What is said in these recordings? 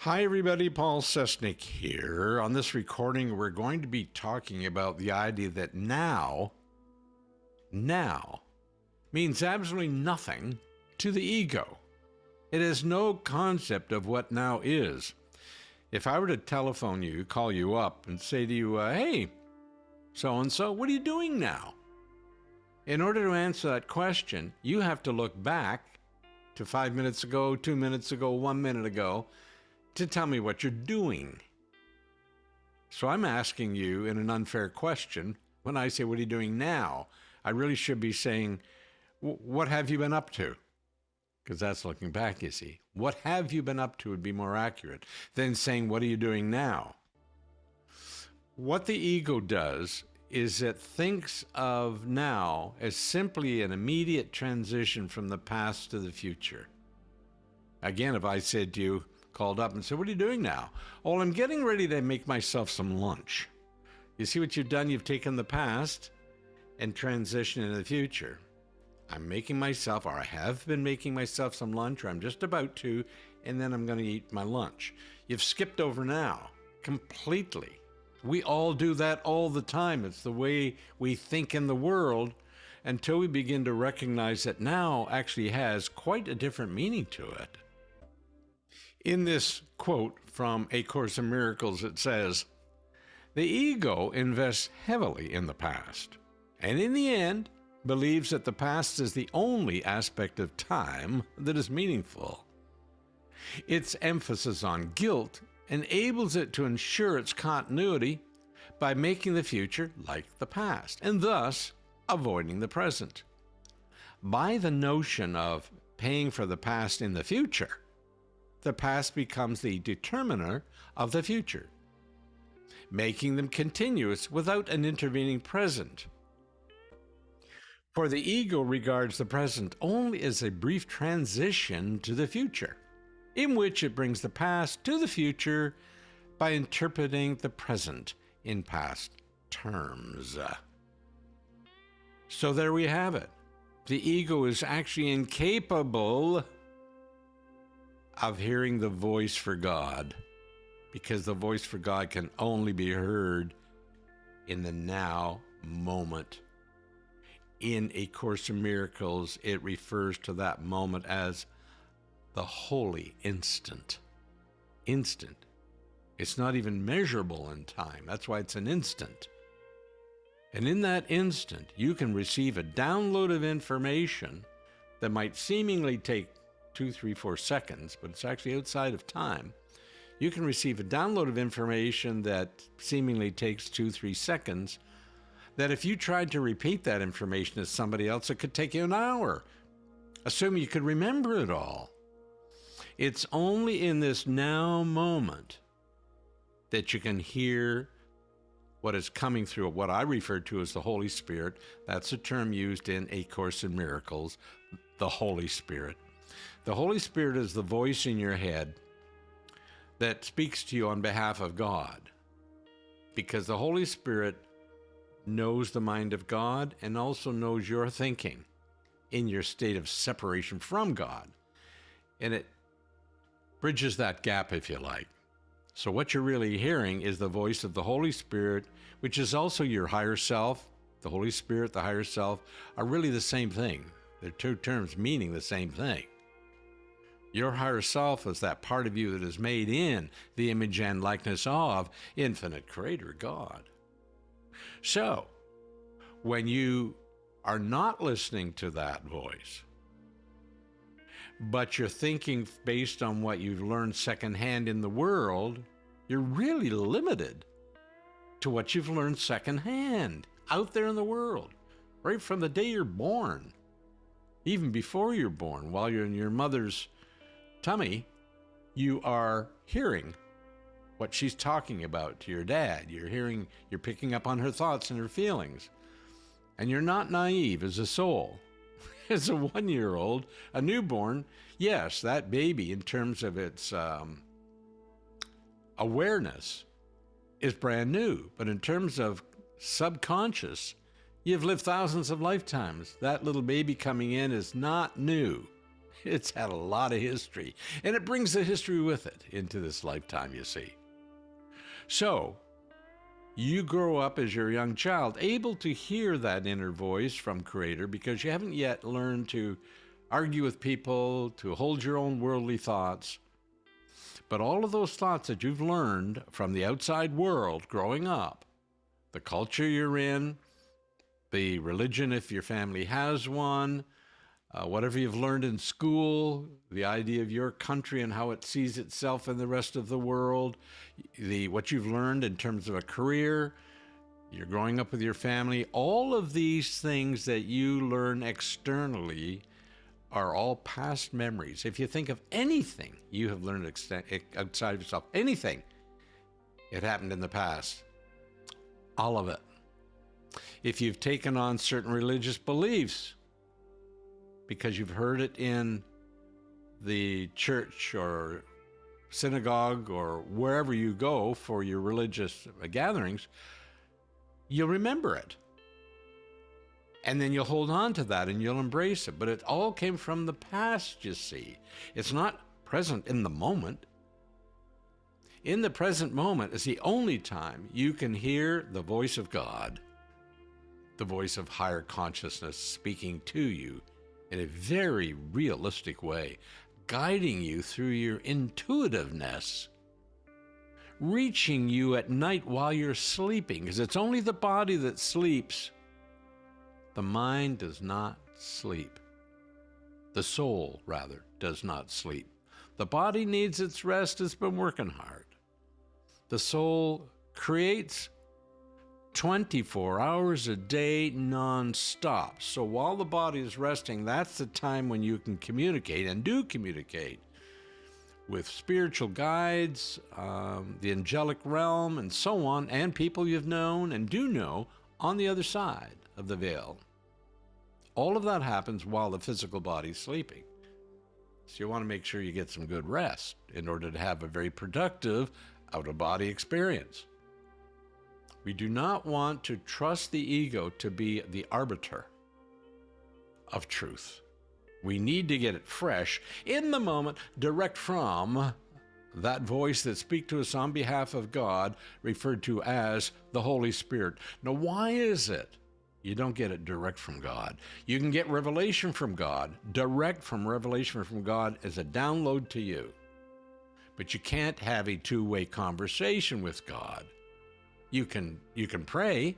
Hi, everybody. Paul Sesnick here. On this recording, we're going to be talking about the idea that now means absolutely nothing to the ego. It has no concept of what now is. If I were to telephone you, call you up, and say to you, hey, so and so, what are you doing now? In order to answer that question, you have to look back to 5 minutes ago, 2 minutes ago, 1 minute ago, to tell me what you're doing. So I'm asking you in an unfair question. When I say, what are you doing now? I really should be saying, what have you been up to? Because that's looking back, you see. What have you been up to would be more accurate than saying, what are you doing now? What the ego does is it thinks of now as simply an immediate transition from the past to the future. Again, if I said to you, called up and said, what are you doing now? Oh, I'm getting ready to make myself some lunch. You see what you've done? You've taken the past and transitioned into the future. I'm making myself, or I have been making myself some lunch, or I'm just about to, and then I'm going to eat my lunch. You've skipped over now completely. We all do that all the time. It's the way we think in the world until we begin to recognize that now actually has quite a different meaning to it. In this quote from A Course in Miracles, it says, the ego invests heavily in the past, and in the end, believes that the past is the only aspect of time that is meaningful. Its emphasis on guilt enables it to ensure its continuity by making the future like the past, and thus avoiding the present. By the notion of paying for the past in the future, the past becomes the determiner of the future, making them continuous without an intervening present. For the ego regards the present only as a brief transition to the future, in which it brings the past to the future by interpreting the present in past terms. So there we have it. The ego is actually incapable of hearing the voice for God, because the voice for God can only be heard in the now moment. In A Course in Miracles, it refers to that moment as the holy instant. Instant. It's not even measurable in time. That's why it's an instant. And in that instant, you can receive a download of information that might seemingly take 2, 3, 4 seconds, but it's actually outside of time. You can receive a download of information that seemingly takes 2, 3 seconds, that if you tried to repeat that information to somebody else, it could take you an hour, assuming you could remember it all. It's only in this now moment that you can hear what is coming through what I refer to as the Holy Spirit. That's a term used in A Course in Miracles, the Holy Spirit. The Holy Spirit is the voice in your head that speaks to you on behalf of God, because the Holy Spirit knows the mind of God and also knows your thinking in your state of separation from God. And it bridges that gap, if you like. So what you're really hearing is the voice of the Holy Spirit, which is also your higher self. The Holy Spirit, the higher self, are really the same thing. They're two terms meaning the same thing. Your higher self is that part of you that is made in the image and likeness of infinite Creator God. So, when you are not listening to that voice, but you're thinking based on what you've learned secondhand in the world, you're really limited to what you've learned secondhand out there in the world, right from the day you're born, even before you're born, while you're in your mother's tummy, you are hearing what she's talking about to your dad. You're picking up on her thoughts and her feelings. And you're not naive as a soul. As a 1-year-old, a newborn, yes, that baby, in terms of its awareness, is brand new. But in terms of subconscious, you've lived thousands of lifetimes. That little baby coming in is not new. It's had a lot of history, and it brings the history with it into this lifetime, you see. So, you grow up as your young child, able to hear that inner voice from Creator because you haven't yet learned to argue with people, to hold your own worldly thoughts. But all of those thoughts that you've learned from the outside world growing up, the culture you're in, the religion if your family has one, whatever you've learned in school, the idea of your country and how it sees itself in the rest of the world, what you've learned in terms of a career, you're growing up with your family, all of these things that you learn externally are all past memories. If you think of anything you have learned outside of yourself, anything, it happened in the past. All of it. If you've taken on certain religious beliefs because you've heard it in the church or synagogue or wherever you go for your religious gatherings, you'll remember it. And then you'll hold on to that and you'll embrace it. But it all came from the past, you see. It's not present in the moment. In the present moment is the only time you can hear the voice of God, the voice of higher consciousness speaking to you in a very realistic way, guiding you through your intuitiveness, reaching you at night while you're sleeping, because it's only the body that sleeps. The mind does not sleep. The soul, rather, does not sleep. The body needs its rest. It's been working hard. The soul creates 24 hours a day non-stop. So while the body is resting, that's the time when you can communicate and do communicate with spiritual guides, the angelic realm, and so on, and people you've known and do know on the other side of the veil. All of that happens while the physical body is sleeping. So you want to make sure you get some good rest in order to have a very productive out-of-body experience. We do not want to trust the ego to be the arbiter of truth. We need to get it fresh, in the moment, direct from that voice that speaks to us on behalf of God, referred to as the Holy Spirit. Now, why is it you don't get it direct from God? You can get revelation from God, direct from revelation from God as a download to you. But you can't have a two-way conversation with God. You can pray,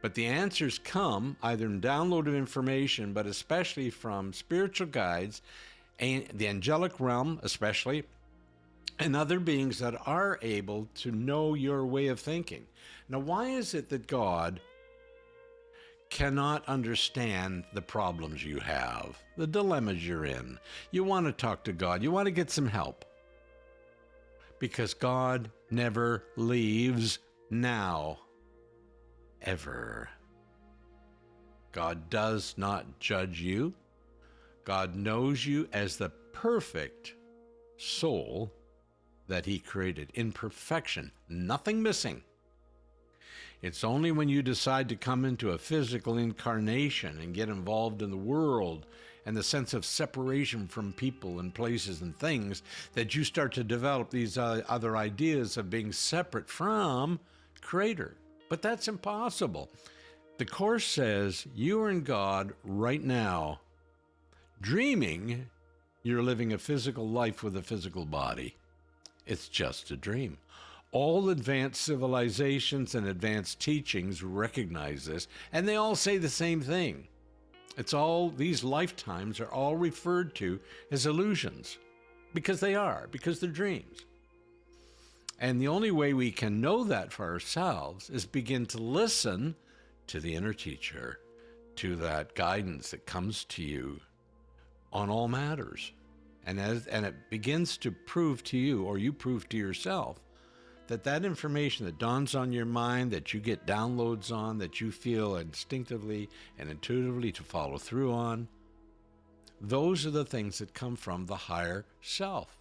but the answers come either in downloaded information, but especially from spiritual guides, and the angelic realm especially, and other beings that are able to know your way of thinking. Now, why is it that God cannot understand the problems you have, the dilemmas you're in? You want to talk to God. You want to get some help. Because God never leaves now, ever. God does not judge you. God knows you as the perfect soul that He created in perfection, nothing missing. It's only when you decide to come into a physical incarnation and get involved in the world and the sense of separation from people and places and things that you start to develop these other ideas of being separate from Creator. But that's impossible. The Course says you are in God right now, dreaming you're living a physical life with a physical body. It's just a dream. All advanced civilizations and advanced teachings recognize this, and they all say the same thing. It's all, these lifetimes are all referred to as illusions, because they are, because they're dreams. And the only way we can know that for ourselves is begin to listen to the inner teacher, to that guidance that comes to you on all matters. And it begins to prove to you, or you prove to yourself, that information that dawns on your mind, that you get downloads on, that you feel instinctively and intuitively to follow through on, those are the things that come from the higher self.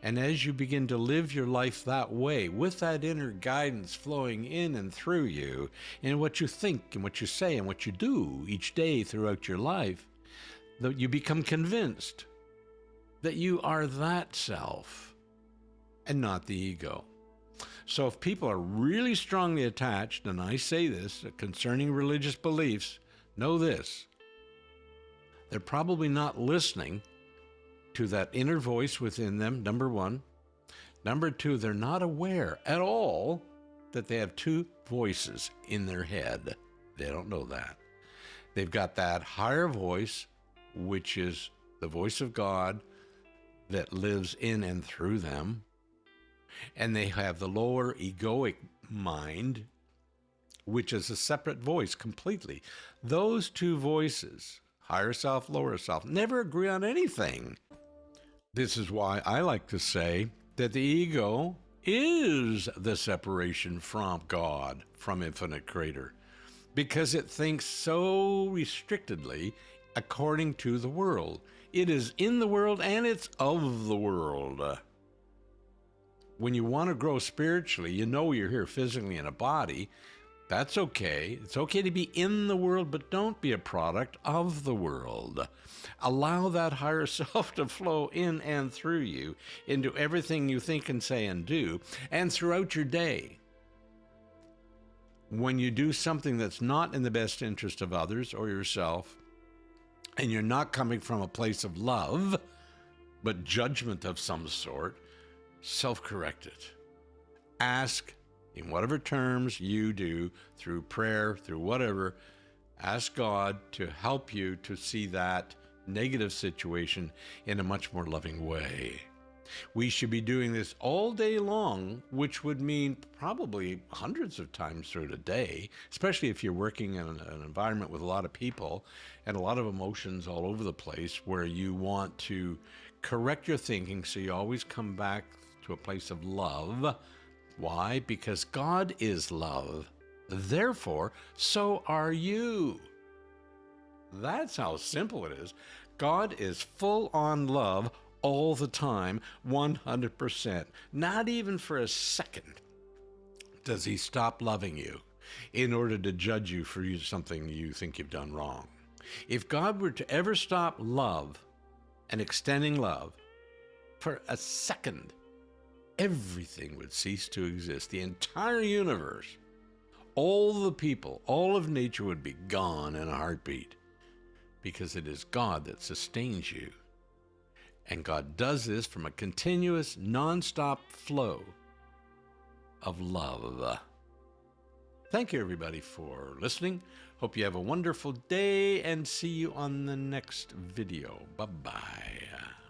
And as you begin to live your life that way, with that inner guidance flowing in and through you, in what you think and what you say and what you do each day throughout your life, that you become convinced that you are that self and not the ego. So if people are really strongly attached, and I say this concerning religious beliefs, know this: they're probably not listening to that inner voice within them, number one. Number two, they're not aware at all that they have two voices in their head. They don't know that. They've got that higher voice, which is the voice of God that lives in and through them. And they have the lower egoic mind, which is a separate voice completely. Those two voices, higher self, lower self, never agree on anything. This is why I like to say that the ego is the separation from God, from Infinite Creator, because it thinks so restrictedly according to the world. It is in the world and it's of the world. When you want to grow spiritually, you know you're here physically in a body. That's okay. It's okay to be in the world, but don't be a product of the world. Allow that higher self to flow in and through you into everything you think and say and do, and throughout your day. When you do something that's not in the best interest of others or yourself, and you're not coming from a place of love, but judgment of some sort, self-correct it. Ask, in whatever terms you do, through prayer, through whatever, ask God to help you to see that negative situation in a much more loving way. We should be doing this all day long, which would mean probably hundreds of times through the day, especially if you're working in an environment with a lot of people and a lot of emotions all over the place, where you want to correct your thinking so you always come back to a place of love. Why? Because God is love. Therefore, so are you. That's how simple it is. God is full on love all the time, 100%. Not even for a second does he stop loving you in order to judge you for something you think you've done wrong. If God were to ever stop love and extending love for a second, everything would cease to exist. The entire universe, all the people, all of nature would be gone in a heartbeat, because it is God that sustains you. And God does this from a continuous, non-stop flow of love. Thank you, everybody, for listening. Hope you have a wonderful day, and see you on the next video. Bye-bye.